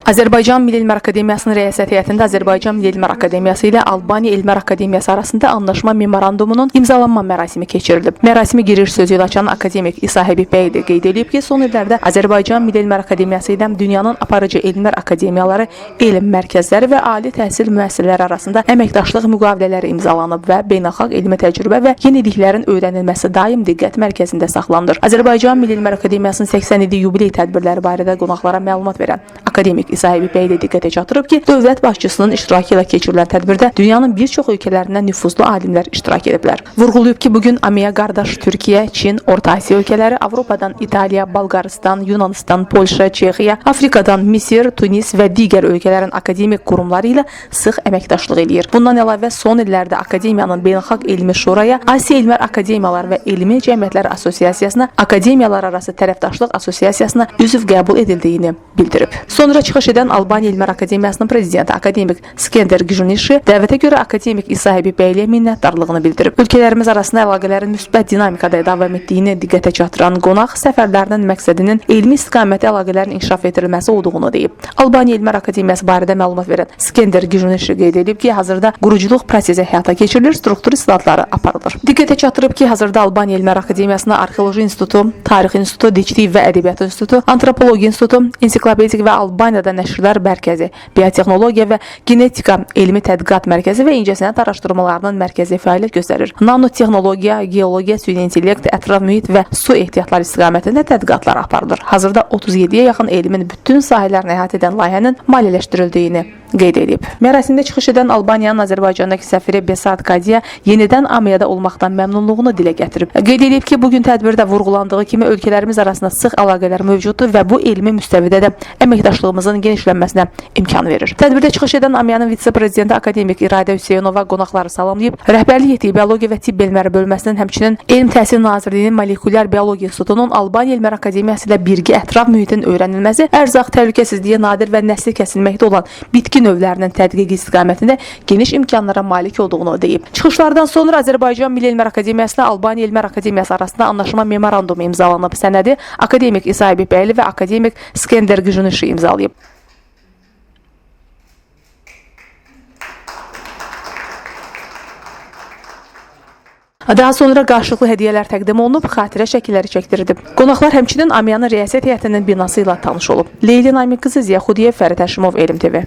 Azərbaycan Milli Elmlər Akademiyasının rəyasət heyətində Azərbaycan Milli Elmlər Akademiyası ilə Albaniya Elmlər Akademiyası arasında anlaşma memorandumunun imzalanma mərasimi keçirilib. Mərasimi giriş sözü ilə açan akademik İsa Həbib bəy də qeyd edib ki, son illərdə Azərbaycan Milli Elmlər Akademiyası ilə dünyanın aparıcı elmlər akademiyaları, elm mərkəzləri və ali təhsil müəssisələri arasında əməkdaşlıq müqavilələri imzalanıb və beynəlxalq elmi təcrübə və yeniliklərin öyrənilməsi daim diqqət mərkəzində saxlanılır. Azərbaycan Milli Elmlər Akademiyasının 80 illik yubiley tədbirləri barədə qonaqlara məlumat verən akademik İsa Həbib bəy də diqqətə çatdırıb ki, dövlət başçısının iştirakı ilə keçirilən tədbirdə dünyanın bir çox ölkələrindən nüfuzlu alimlər iştirak ediblər. Vurğulayıb ki, bugün AMİyə qardaş Türkiyə, Çin, Orta Asiya ölkələri, Avropadan İtaliya, Bolqarıstan, Yunanistan, Polşa, Çexiya, Afrikadan Misir, Tunis və digər ölkələrin akademik qurumları ilə sıx əməkdaşlıq edir. Bundan əlavə son illərdə akademiyanın Beynəlxalq Elmi Şuraya, Asiya Elmlər Akademiyaları və Elmi Cəmiyyətlər Assosiasiyasına, Akademiyalar arası tərəfdaşlıq assosiasiyasına üzv qəbul edildiyini bildirib. Sonra çıxış edən Albaniya Elmlər Akademiyasının prezidenti akademik Skender Gjunishi dəvətə görə akademik İsa Həbib bəylə minnətdarlığını bildirib. Ölkələrimiz arasında əlaqələrin müsbət dinamikada davam etdiyini diqqətə çatdıran qonaq səfərlərinin məqsədinin elmi istiqaməti əlaqələrin inkişaf etdirilməsi olduğunu deyib. Albaniya Elmlər Akademiyası barədə məlumat verən Skender Gjunishi qeyd edib ki, hazırda quruculuq prosesi həyata keçirilir, struktur islahatları aparılır. Diqqətə çatdırıb ki, hazırda Albaniya Elmlər Akademiyasında Arxeoloji İnstitutu, Tarix İnstitutu, Diklik və Ədəbiyyat İnstitutu, Antropologiya İnstitutu, Ensiklopedik və Albaniyada Nəşrlər Mərkəzi, Biotexnologiya və Genetika Elmi Tədqiqat Mərkəzi və İncəsənət Araşdırmalarının mərkəzi fəaliyyət göstərir. Nanotexnologiya, geologiya, süni intellekt, ətraf mühit və su ehtiyatları istiqamətində tədqiqatlar aparılır. Hazırda 37-yə yaxın elmin bütün sahələrini əhatə edən layihənin maliyyələşdirildiyini qeyd edib. Mərasimdə çıxış edən Albaniyanın Azərbaycandakı səfiri Besat Kadiya yenidən AMİyə-də olmaqdan məmnunluğunu dilə gətirib. Qeyd edib ki, bugün tədbirdə vurğulandığı kimi ölkələrimiz arasında sıx əlaqələr mövcuddur və bu elmi müstəvidə də əməkdaşlığımızın genişlənməsinə imkan verir. Tədbirdə çıxış edən AMİyə-nin vitse-prezidenti akademik İradə Hüseynova qonaqları salamlayıb, rəhbərlik etdiyi biologiya və tibb elmləri bölməsinin, həmçinin Elm Təhsil Nazirliyinin Molekulyar Biologiya İnstitutunun Albaniya Elmlər Akademiyası ilə birgə ətraf mühitin öyrənilməsi, ərzaq təhlükəsizliyi nadir və nəsli kəsilməkdə olan bitki növlərinin tədqiqi istiqamətində geniş imkanlara malik olduğunu deyib. Çıxışlardan sonra Azərbaycan Milli Elmlər Akademiyası ilə Albaniya Elmlər Akademiyası arasında anlaşma memorandumu imzalanıb. Sənədi akademik İsa Həbib bəyli və akademik Skender Gjunishi imzalayıb. Daha sonra qarşılıqlı hədiyyələr təqdim olunub, xatirə şəkilləri çəkdirilib. Qonaqlar həmçinin AMİyə-nin rəyasət heyətinin binası ilə tanış olub. Leyli Namiq qızı, Ziya Xudiyev, Fərid Həşimov, Elm TV.